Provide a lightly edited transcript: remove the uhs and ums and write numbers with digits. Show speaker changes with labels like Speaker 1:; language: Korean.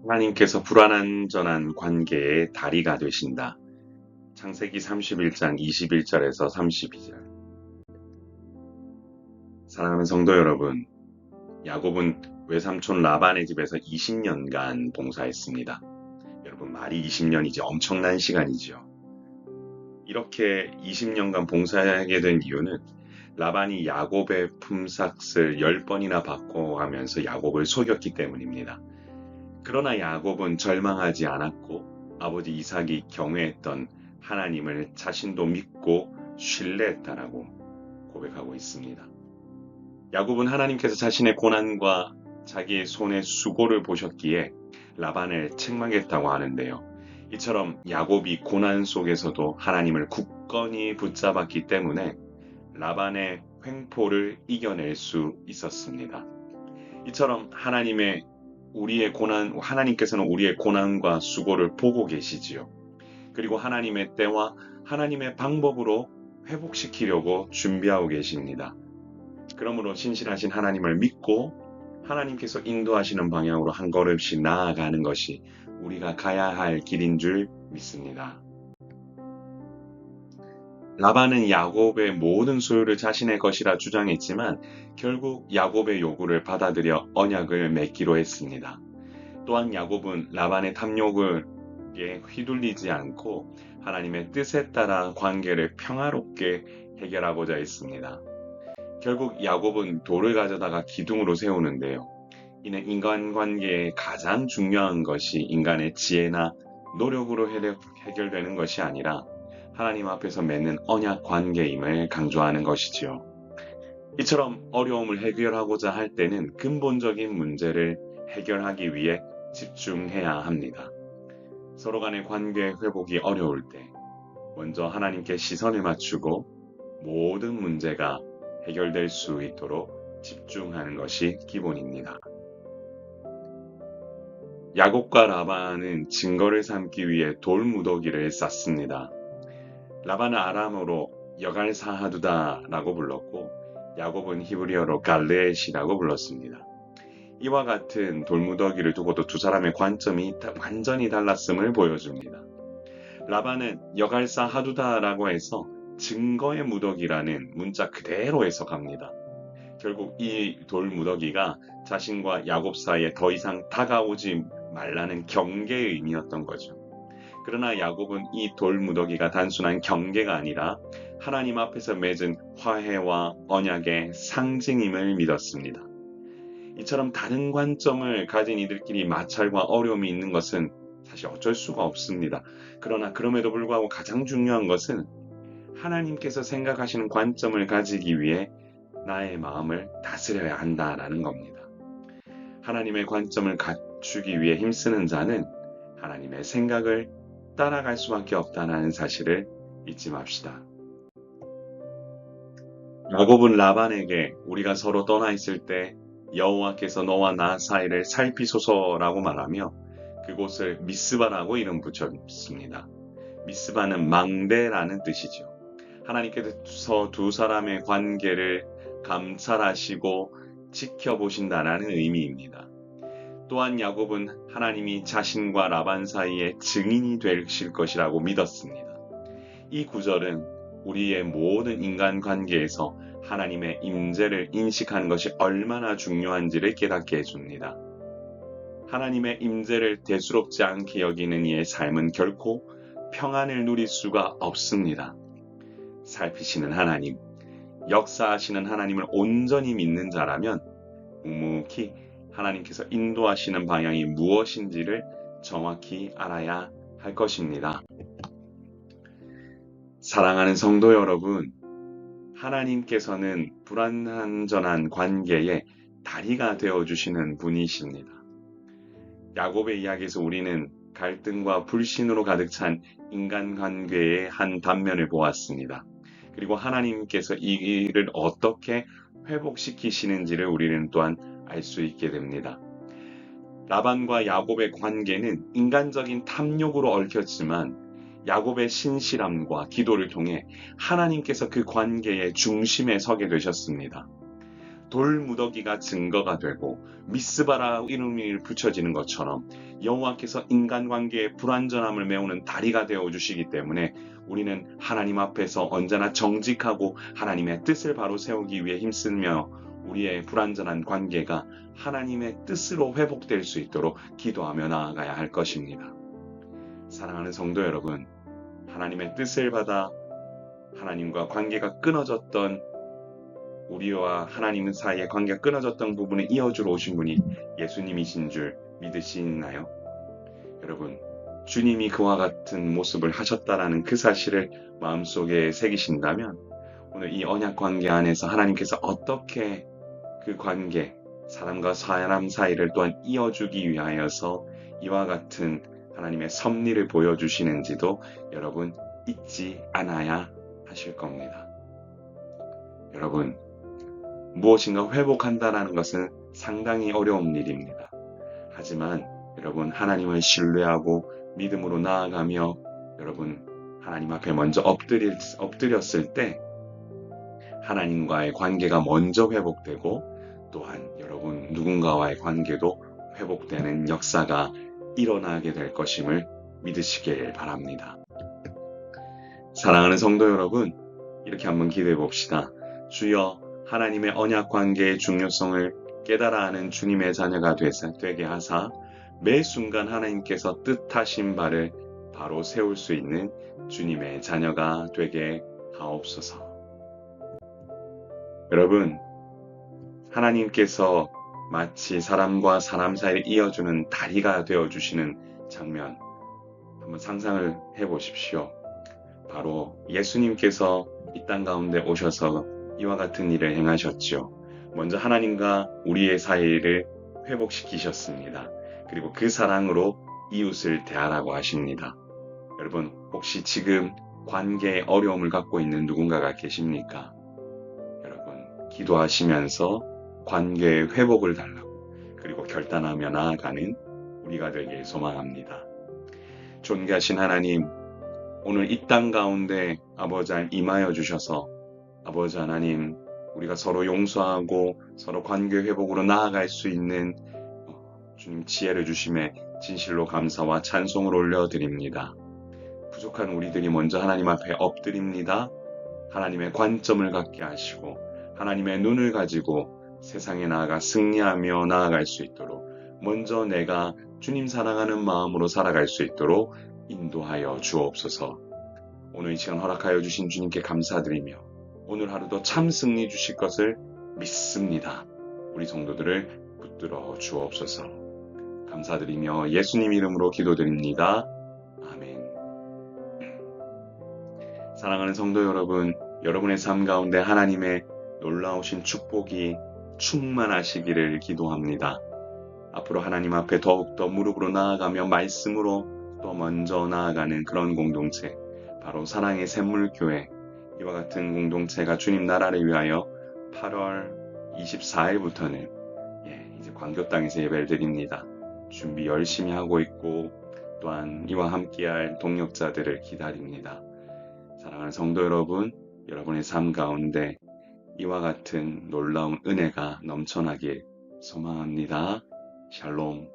Speaker 1: 하나님께서 불완전한 관계의 다리가 되신다. 창세기 31장 21절에서 32절. 사랑하는 성도 여러분, 야곱은 외삼촌 라반의 집에서 20년간 봉사했습니다. 여러분, 말이 20년이지 엄청난 시간이죠. 이렇게 20년간 봉사하게 된 이유는 라반이 야곱의 품삯을 10번이나 바꿔가면서 야곱을 속였기 때문입니다. 그러나 야곱은 절망하지 않았고 아버지 이삭이 경외했던 하나님을 자신도 믿고 신뢰했다라고 고백하고 있습니다. 야곱은 하나님께서 자신의 고난과 자기의 손의 수고를 보셨기에 라반을 책망했다고 하는데요. 이처럼 야곱이 고난 속에서도 하나님을 굳건히 붙잡았기 때문에 라반의 횡포를 이겨낼 수 있었습니다. 이처럼 하나님께서는 우리의 고난과 수고를 보고 계시지요. 그리고 하나님의 때와 하나님의 방법으로 회복시키려고 준비하고 계십니다. 그러므로 신실하신 하나님을 믿고 하나님께서 인도하시는 방향으로 한 걸음씩 나아가는 것이 우리가 가야 할 길인 줄 믿습니다. 라반은 야곱의 모든 소유를 자신의 것이라 주장했지만 결국 야곱의 요구를 받아들여 언약을 맺기로 했습니다. 또한 야곱은 라반의 탐욕에 휘둘리지 않고 하나님의 뜻에 따라 관계를 평화롭게 해결하고자 했습니다. 결국 야곱은 돌을 가져다가 기둥으로 세우는데요. 이는 인간관계의 가장 중요한 것이 인간의 지혜나 노력으로 해결되는 것이 아니라 하나님 앞에서 맺는 언약 관계임을 강조하는 것이지요. 이처럼 어려움을 해결하고자 할 때는 근본적인 문제를 해결하기 위해 집중해야 합니다. 서로 간의 관계 회복이 어려울 때 먼저 하나님께 시선을 맞추고 모든 문제가 해결될 수 있도록 집중하는 것이 기본입니다. 야곱과 라반은 증거를 삼기 위해 돌무더기를 쌌습니다. 라반은 아람어로 여갈사하두다라고 불렀고 야곱은 히브리어로 갈레엣이라고 불렀습니다. 이와 같은 돌무더기를 두고도 두 사람의 관점이 완전히 달랐음을 보여줍니다. 라반은 여갈사하두다라고 해서 증거의 무더기라는 문자 그대로 해석합니다. 결국 이 돌무더기가 자신과 야곱 사이에 더 이상 다가오지 말라는 경계의 의미였던 거죠. 그러나 야곱은 이 돌무더기가 단순한 경계가 아니라 하나님 앞에서 맺은 화해와 언약의 상징임을 믿었습니다. 이처럼 다른 관점을 가진 이들끼리 마찰과 어려움이 있는 것은 사실 어쩔 수가 없습니다. 그러나 그럼에도 불구하고 가장 중요한 것은 하나님께서 생각하시는 관점을 가지기 위해 나의 마음을 다스려야 한다라는 겁니다. 하나님의 관점을 갖추기 위해 힘쓰는 자는 하나님의 생각을 따라갈 수밖에 없다는 사실을 잊지 맙시다. 야곱은 라반에게 우리가 서로 떠나 있을 때 여호와께서 너와 나 사이를 살피소서라고 말하며 그곳을 미스바라고 이름 붙였습니다. 미스바는 망대라는 뜻이죠. 하나님께서 두 사람의 관계를 감찰하시고 지켜보신다라는 의미입니다. 또한 야곱은 하나님이 자신과 라반 사이에 증인이 되실 것이라고 믿었습니다. 이 구절은 우리의 모든 인간관계에서 하나님의 임재를 인식하는 것이 얼마나 중요한지를 깨닫게 해줍니다. 하나님의 임재를 대수롭지 않게 여기는 이의 삶은 결코 평안을 누릴 수가 없습니다. 살피시는 하나님, 역사하시는 하나님을 온전히 믿는 자라면 묵묵히 하나님께서 인도하시는 방향이 무엇인지를 정확히 알아야 할 것입니다. 사랑하는 성도 여러분, 하나님께서는 불완전한 관계의 다리가 되어주시는 분이십니다. 야곱의 이야기에서 우리는 갈등과 불신으로 가득 찬 인간관계의 한 단면을 보았습니다. 그리고 하나님께서 이 일을 어떻게 회복시키시는지를 우리는 또한 알 수 있게 됩니다. 라반과 야곱의 관계는 인간적인 탐욕으로 얽혔지만 야곱의 신실함과 기도를 통해 하나님께서 그 관계의 중심에 서게 되셨습니다. 돌무더기가 증거가 되고 미스바라 이름이 붙여지는 것처럼 여호와께서 인간관계의 불완전함을 메우는 다리가 되어주시기 때문에 우리는 하나님 앞에서 언제나 정직하고 하나님의 뜻을 바로 세우기 위해 힘쓰며 우리의 불완전한 관계가 하나님의 뜻으로 회복될 수 있도록 기도하며 나아가야 할 것입니다. 사랑하는 성도 여러분, 하나님의 뜻을 받아 하나님과 관계가 끊어졌던 우리와 하나님 사이의 관계가 끊어졌던 부분을 이어주러 오신 분이 예수님이신 줄 믿으시나요? 여러분, 주님이 그와 같은 모습을 하셨다라는 그 사실을 마음속에 새기신다면 오늘 이 언약 관계 안에서 하나님께서 어떻게 그 관계, 사람과 사람 사이를 또한 이어주기 위하여서 이와 같은 하나님의 섭리를 보여주시는지도 여러분 잊지 않아야 하실 겁니다. 여러분, 무엇인가 회복한다는 것은 상당히 어려운 일입니다. 하지만 여러분, 하나님을 신뢰하고 믿음으로 나아가며 여러분 하나님 앞에 먼저 엎드렸을 때 하나님과의 관계가 먼저 회복되고 또한 여러분 누군가와의 관계도 회복되는 역사가 일어나게 될 것임을 믿으시길 바랍니다. 사랑하는 성도 여러분, 이렇게 한번 기도해 봅시다. 주여, 하나님의 언약 관계의 중요성을 깨달아 하는 주님의 자녀가 되게 하사 매 순간 하나님께서 뜻하신 바를 바로 세울 수 있는 주님의 자녀가 되게 하옵소서. 여러분, 하나님께서 마치 사람과 사람 사이를 이어주는 다리가 되어주시는 장면 한번 상상을 해보십시오. 바로 예수님께서 이 땅 가운데 오셔서 이와 같은 일을 행하셨죠. 먼저 하나님과 우리의 사이를 회복시키셨습니다. 그리고 그 사랑으로 이웃을 대하라고 하십니다. 여러분, 혹시 지금 관계에 어려움을 갖고 있는 누군가가 계십니까? 여러분, 기도하시면서 관계의 회복을 달라고 그리고 결단하며 나아가는 우리가 되길 소망합니다. 존귀하신 하나님, 오늘 이 땅 가운데 아버지 하나님 임하여 주셔서 아버지 하나님, 우리가 서로 용서하고 서로 관계 회복으로 나아갈 수 있는 주님 지혜를 주심에 진실로 감사와 찬송을 올려드립니다. 부족한 우리들이 먼저 하나님 앞에 엎드립니다. 하나님의 관점을 갖게 하시고 하나님의 눈을 가지고 세상에 나아가 승리하며 나아갈 수 있도록 먼저 내가 주님 사랑하는 마음으로 살아갈 수 있도록 인도하여 주옵소서. 오늘 이 시간 허락하여 주신 주님께 감사드리며 오늘 하루도 참 승리 주실 것을 믿습니다. 우리 성도들을 붙들어 주옵소서. 감사드리며 예수님 이름으로 기도드립니다. 아멘. 사랑하는 성도 여러분, 여러분의 삶 가운데 하나님의 놀라우신 축복이 충만하시기를 기도합니다. 앞으로 하나님 앞에 더욱더 무릎으로 나아가며 말씀으로 또 먼저 나아가는 그런 공동체, 바로 사랑의 샘물교회, 이와 같은 공동체가 주님 나라를 위하여 8월 24일부터는 이제 광교 땅에서 예배를 드립니다. 준비 열심히 하고 있고 또한 이와 함께할 동역자들을 기다립니다. 사랑하는 성도 여러분, 여러분의 삶 가운데 이와 같은 놀라운 은혜가 넘쳐나길 소망합니다. 샬롬.